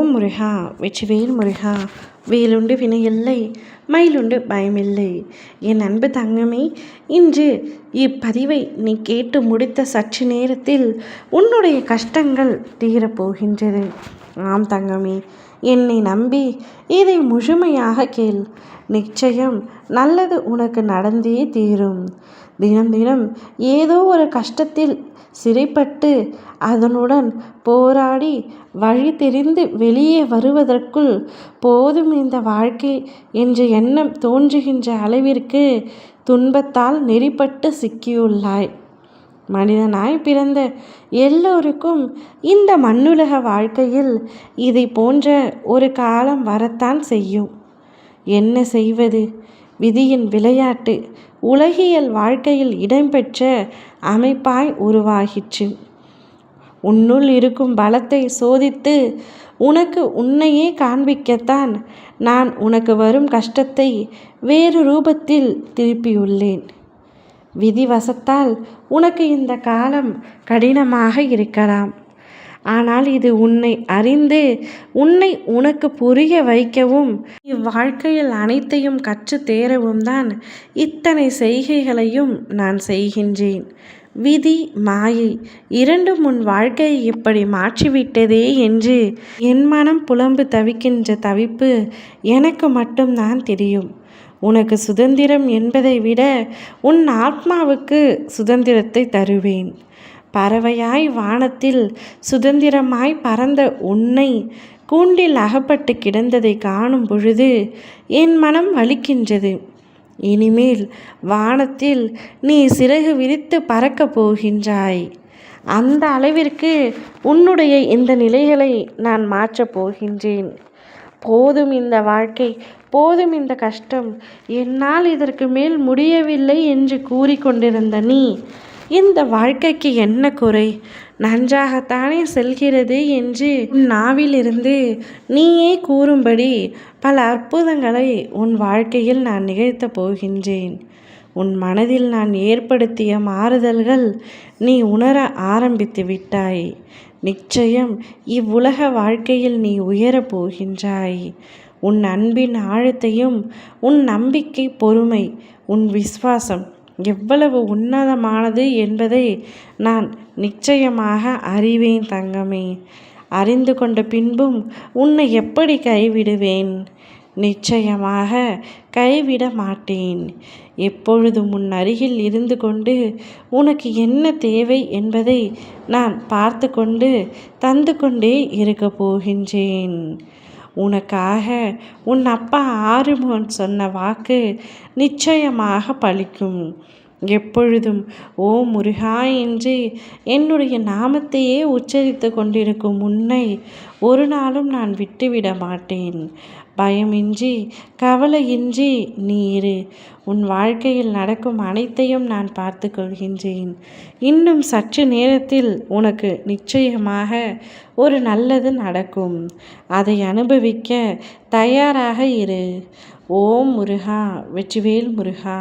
ஓம் முருகா வெற்றிவேல் முருகா. வேலுண்டு வினையில்லை, மயிலுண்டு பயமில்லை. என் அன்பு தங்கமே, இன்று இப்பதிவை நீ கேட்டு முடித்த சற்று நேரத்தில் உன்னுடைய கஷ்டங்கள் தீரப்போகின்றது. ஆம் தங்கமே, என்னை நம்பி இதை முழுமையாக கேள். நிச்சயம் நல்லது உனக்கு நடந்தே தீரும். தினம் தினம் ஏதோ ஒரு கஷ்டத்தில் சிறைப்பட்டு அதனுடன் போராடி வழி தெரிந்து வெளியே வருவதற்குள் போதும் இந்த வாழ்க்கை என்ற எண்ணம் தோன்றுகின்ற அளவிற்கு துன்பத்தால் நெறிப்பட்டு சிக்கியுள்ளாய். மனிதனாய் பிறந்த எல்லோருக்கும் இந்த மண்ணுலக வாழ்க்கையில் இதை போன்ற ஒரு காலம் வரத்தான் செய்யும். என்ன செய்வது? விதியின் விளையாட்டு உலகியல் வாழ்க்கையில் இடம்பெற்ற அமைப்பாய் உருவாகிற்று. உன்னுள் இருக்கும் பலத்தை சோதித்து உனக்கு உன்னையே காண்பிக்கத்தான் நான் உனக்கு வரும் கஷ்டத்தை வேறு ரூபத்தில் திருப்பியுள்ளேன். விதிவசத்தால் உனக்கு இந்த காலம் கடினமாக இருக்கலாம். ஆனால் இது உன்னை அறிந்து உன்னை உனக்கு புரிய வைக்கவும் இவ்வாழ்க்கையில் அனைத்தையும் கற்று தேரவும் தான் இத்தனை செய்கைகளையும் நான் செய்கின்றேன். விதி மாயை இரண்டும் உன் வாழ்க்கையை இப்படி மாற்றிவிட்டதே என்று என் மனம் புலம்பு தவிக்கின்ற தவிப்பு எனக்கு மட்டும்தான் தெரியும். உனக்கு சுதந்திரம் என்பதை விட உன் ஆத்மாவுக்கு சுதந்திரத்தை தருவேன். பறவையாய் வானத்தில் சுதந்திரமாய் பறந்த உன்னை கூண்டில் அகப்பட்டு கிடந்ததை காணும் பொழுது என் மனம் வலிக்கின்றது. இனிமேல் வானத்தில் நீ சிறகு விரித்து பறக்கப் போகின்றாய். அந்த அளவிற்கு உன்னுடைய இந்த நிலைகளை நான் மாற்றப் போகின்றேன். போதும் இந்த வாழ்க்கை, போதும் இந்த கஷ்டம், என்னால் இதற்கு மேல் முடியவில்லை என்று கூறிக்கொண்டிருந்த நீ இந்த வாழ்க்கைக்கு என்ன குறை, நன்றாகத்தானே செல்கிறது என்று உன் நாவிலிருந்து நீயே கூறும்படி பல அற்புதங்களை உன் வாழ்க்கையில் நான் நிகழ்த்தப் போகின்றேன். உன் மனதில் நான் ஏற்படுத்திய மாறுதல்கள் நீ உணர ஆரம்பித்து விட்டாய். நிச்சயம் இவ்வுலக வாழ்க்கையில் நீ உயரப் போகின்றாய். உன் அன்பின் ஆழத்தையும் உன் நம்பிக்கை, பொறுமை, உன் விசுவாசம் எவ்வளவு உன்னதமானது என்பதை நான் நிச்சயமாக அறிவேன் தங்கமே. அறிந்து கொண்ட பின்பும் உன்னை எப்படி கைவிடுவேன்? நிச்சயமாக கைவிட மாட்டேன். எப்பொழுதும் உன் அருகில் இருந்து கொண்டு உனக்கு என்ன தேவை என்பதை நான் பார்த்து கொண்டு தந்து கொண்டே இருக்க போகின்றேன். உனக்காக உன் அப்பா ஆறுமுகன் சொன்ன வாக்கு நிச்சயமாக பலிக்கும். எப்பொழுதும் ஓ முருகா என்று என்னுடைய நாமத்தையே உச்சரித்து கொண்டிருக்கும் உன்னை ஒரு நாளும் நான் விட்டுவிட மாட்டேன். பயமின்றி கவலையின்றி நீ இரு. உன் வாழ்க்கையில் நடக்கும் அனைத்தையும் நான் பார்த்து கொள்கின்றேன். இன்னும் சற்று நேரத்தில் உனக்கு நிச்சயமாக ஒரு நல்லது நடக்கும். அதை அனுபவிக்க தயாராக இரு. ஓம் முருகா வெற்றிவேல் முருகா.